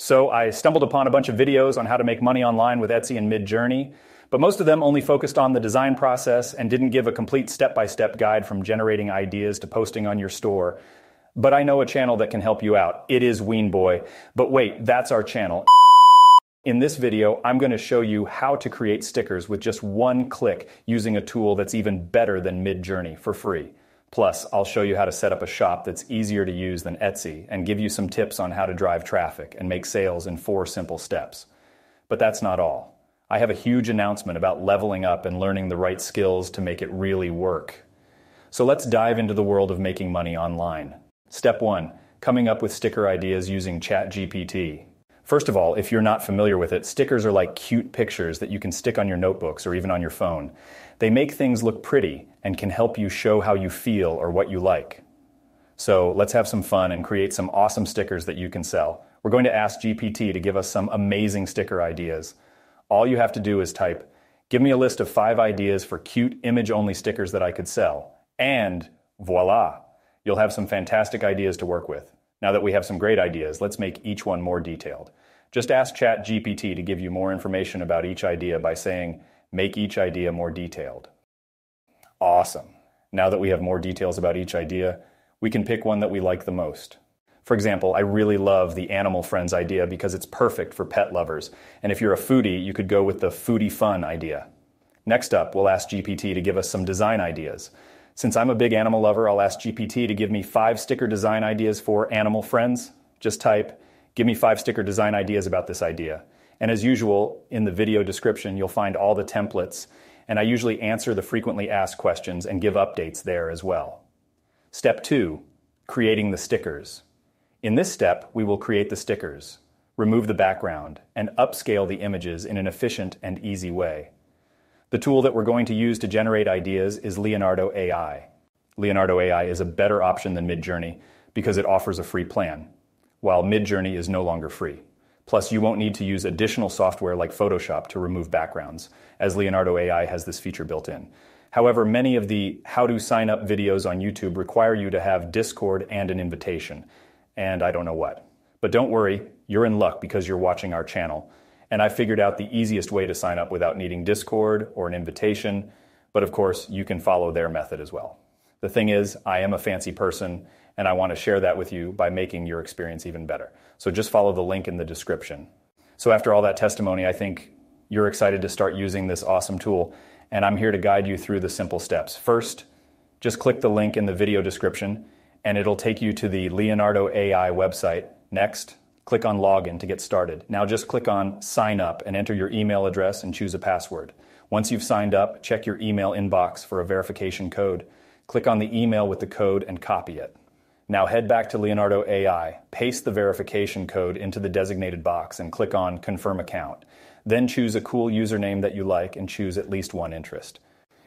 So I stumbled upon a bunch of videos on how to make money online with Etsy and Midjourney, but most of them only focused on the design process and didn't give a complete step-by-step guide from generating ideas to posting on your store. But I know a channel that can help you out. It is Weenboy. But wait, that's our channel. In this video, I'm going to show you how to create stickers with just one click using a tool that's even better than Midjourney for free. Plus, I'll show you how to set up a shop that's easier to use than Etsy and give you some tips on how to drive traffic and make sales in 4 simple steps. But that's not all. I have a huge announcement about leveling up and learning the right skills to make it really work. So let's dive into the world of making money online. Step 1, coming up with sticker ideas using ChatGPT. First of all, if you're not familiar with it, stickers are like cute pictures that you can stick on your notebooks or even on your phone. They make things look pretty and can help you show how you feel or what you like. So let's have some fun and create some awesome stickers that you can sell. We're going to ask GPT to give us some amazing sticker ideas. All you have to do is type, "Give me a list of 5 ideas for cute image-only stickers that I could sell." And voila! You'll have some fantastic ideas to work with. Now that we have some great ideas, let's make each one more detailed. Just ask ChatGPT to give you more information about each idea by saying, "Make each idea more detailed." Awesome. Now that we have more details about each idea, we can pick one that we like the most. For example, I really love the Animal Friends idea because it's perfect for pet lovers. And if you're a foodie, you could go with the Foodie Fun idea. Next up, we'll ask GPT to give us some design ideas. Since I'm a big animal lover, I'll ask GPT to give me 5 sticker design ideas for Animal Friends. Just type, "Give me 5 sticker design ideas about this idea." And as usual, in the video description, you'll find all the templates, and I usually answer the frequently asked questions and give updates there as well. Step 2, creating the stickers. In this step, we will create the stickers, remove the background, and upscale the images in an efficient and easy way. The tool that we're going to use to generate ideas is Leonardo AI. Leonardo AI is a better option than Midjourney because it offers a free plan, while Midjourney is no longer free. Plus, you won't need to use additional software like Photoshop to remove backgrounds, as Leonardo AI has this feature built in. However, many of the how to sign up videos on YouTube require you to have Discord and an invitation, and I don't know what. But don't worry, you're in luck because you're watching our channel. And I figured out the easiest way to sign up without needing Discord or an invitation, but of course, you can follow their method as well. The thing is, I am a fancy person, and I want to share that with you by making your experience even better. So just follow the link in the description. So after all that testimony, I think you're excited to start using this awesome tool, and I'm here to guide you through the simple steps. First, just click the link in the video description, and it'll take you to the Leonardo AI website. Next, click on Login to get started. Now just click on Sign Up and enter your email address and choose a password. Once you've signed up, check your email inbox for a verification code. Click on the email with the code and copy it. Now head back to Leonardo AI, paste the verification code into the designated box and click on Confirm Account. Then choose a cool username that you like and choose at least one interest.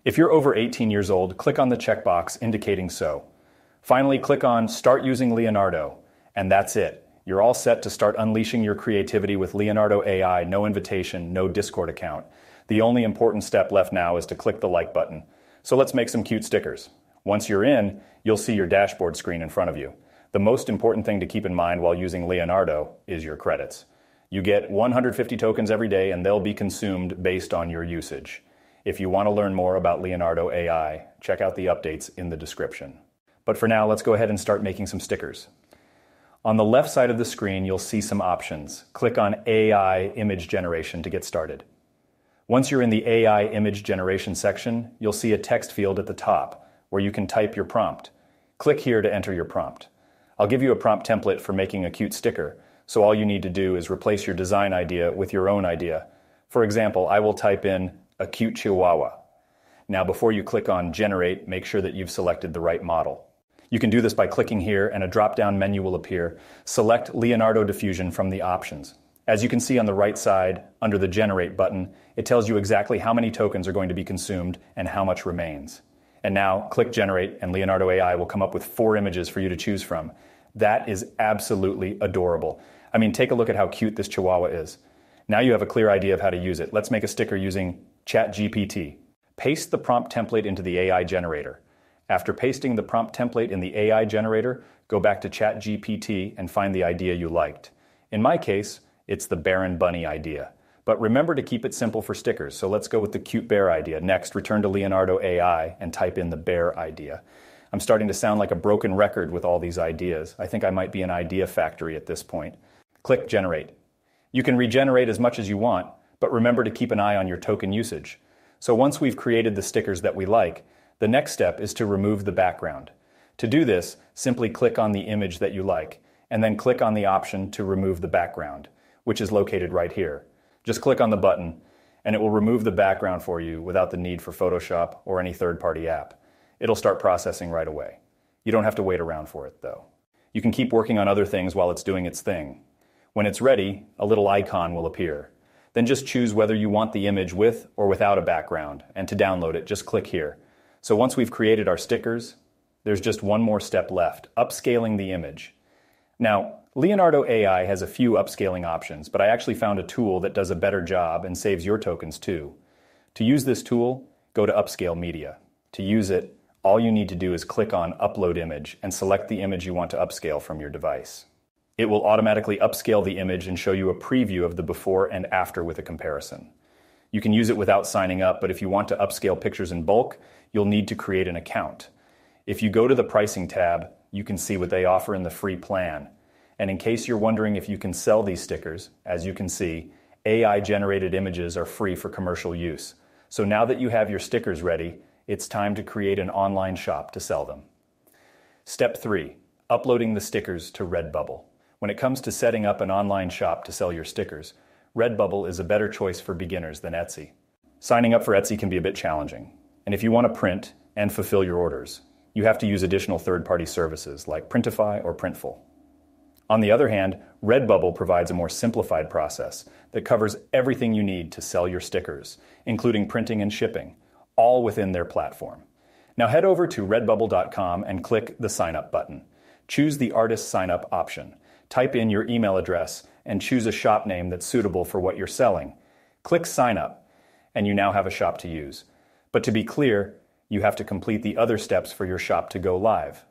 If you're over 18 years old, click on the checkbox indicating so. Finally, click on Start Using Leonardo, and that's it. You're all set to start unleashing your creativity with Leonardo AI, no invitation, no Discord account. The only important step left now is to click the like button. So let's make some cute stickers. Once you're in, you'll see your dashboard screen in front of you. The most important thing to keep in mind while using Leonardo is your credits. You get 150 tokens every day and they'll be consumed based on your usage. If you want to learn more about Leonardo AI, check out the updates in the description. But for now, let's go ahead and start making some stickers. On the left side of the screen, you'll see some options. Click on AI Image Generation to get started. Once you're in the AI Image Generation section, you'll see a text field at the top where you can type your prompt. Click here to enter your prompt. I'll give you a prompt template for making a cute sticker, so all you need to do is replace your design idea with your own idea. For example, I will type in a cute chihuahua. Now before you click on Generate, make sure that you've selected the right model. You can do this by clicking here and a drop-down menu will appear. Select Leonardo Diffusion from the options. As you can see on the right side, under the Generate button, it tells you exactly how many tokens are going to be consumed and how much remains. And now, click Generate and Leonardo AI will come up with 4 images for you to choose from. That is absolutely adorable. I mean, take a look at how cute this chihuahua is. Now you have a clear idea of how to use it. Let's make a sticker using ChatGPT. Paste the prompt template into the AI generator. After pasting the prompt template in the AI generator, go back to ChatGPT and find the idea you liked. In my case, it's the bear and bunny idea. But remember to keep it simple for stickers, so let's go with the cute bear idea. Next, return to Leonardo AI and type in the bear idea. I'm starting to sound like a broken record with all these ideas. I think I might be an idea factory at this point. Click Generate. You can regenerate as much as you want, but remember to keep an eye on your token usage. So once we've created the stickers that we like, the next step is to remove the background. To do this, simply click on the image that you like, and then click on the option to remove the background, which is located right here. Just click on the button, and it will remove the background for you without the need for Photoshop or any third-party app. It'll start processing right away. You don't have to wait around for it, though. You can keep working on other things while it's doing its thing. When it's ready, a little icon will appear. Then just choose whether you want the image with or without a background, and to download it, just click here. So once we've created our stickers, there's just one more step left, upscaling the image. Now, Leonardo AI has a few upscaling options, but I actually found a tool that does a better job and saves your tokens too. To use this tool, go to Upscale Media. To use it, all you need to do is click on Upload Image and select the image you want to upscale from your device. It will automatically upscale the image and show you a preview of the before and after with a comparison. You can use it without signing up, but if you want to upscale pictures in bulk, you'll need to create an account. If you go to the pricing tab, you can see what they offer in the free plan. And in case you're wondering if you can sell these stickers, as you can see, AI-generated images are free for commercial use. So now that you have your stickers ready, it's time to create an online shop to sell them. Step 3. Uploading the stickers to Redbubble. When it comes to setting up an online shop to sell your stickers, Redbubble is a better choice for beginners than Etsy. Signing up for Etsy can be a bit challenging, and if you want to print and fulfill your orders, you have to use additional third-party services like Printify or Printful. On the other hand, Redbubble provides a more simplified process that covers everything you need to sell your stickers, including printing and shipping, all within their platform. Now head over to redbubble.com and click the Sign Up button. Choose the Artist Sign Up option. Type in your email address and choose a shop name that's suitable for what you're selling. Click Sign Up, and you now have a shop to use. But to be clear, you have to complete the other steps for your shop to go live.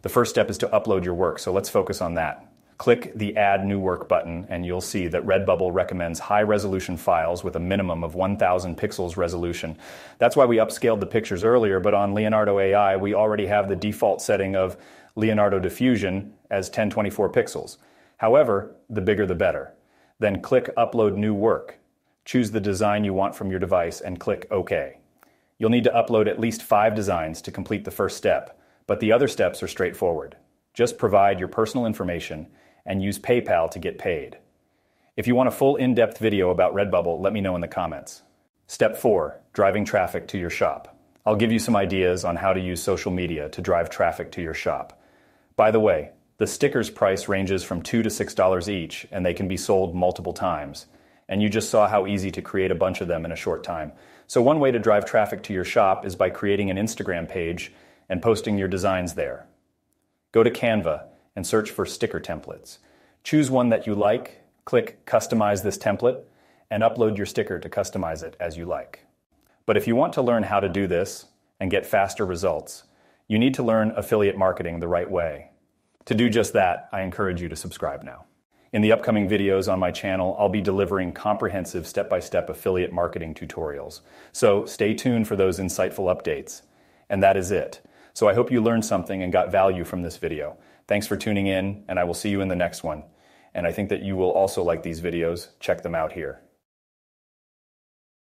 The first step is to upload your work, so let's focus on that. Click the Add New Work button, and you'll see that Redbubble recommends high-resolution files with a minimum of 1,000 pixels resolution. That's why we upscaled the pictures earlier, but on Leonardo AI, we already have the default setting of Leonardo Diffusion as 1024 pixels. However, the bigger the better. Then click Upload New Work. Choose the design you want from your device and click OK. You'll need to upload at least 5 designs to complete the first step, but the other steps are straightforward. Just provide your personal information and use PayPal to get paid. If you want a full in-depth video about Redbubble, let me know in the comments. Step 4, driving traffic to your shop. I'll give you some ideas on how to use social media to drive traffic to your shop. By the way, the stickers price ranges from $2 to $6 each, and they can be sold multiple times. And you just saw how easy to create a bunch of them in a short time. So one way to drive traffic to your shop is by creating an Instagram page and posting your designs there. Go to Canva and search for sticker templates. Choose one that you like, click Customize this template, and upload your sticker to customize it as you like. But if you want to learn how to do this and get faster results, you need to learn affiliate marketing the right way. To do just that, I encourage you to subscribe now. In the upcoming videos on my channel, I'll be delivering comprehensive step-by-step affiliate marketing tutorials. So stay tuned for those insightful updates. And that is it. So I hope you learned something and got value from this video. Thanks for tuning in, and I will see you in the next one. And I think that you will also like these videos. Check them out here.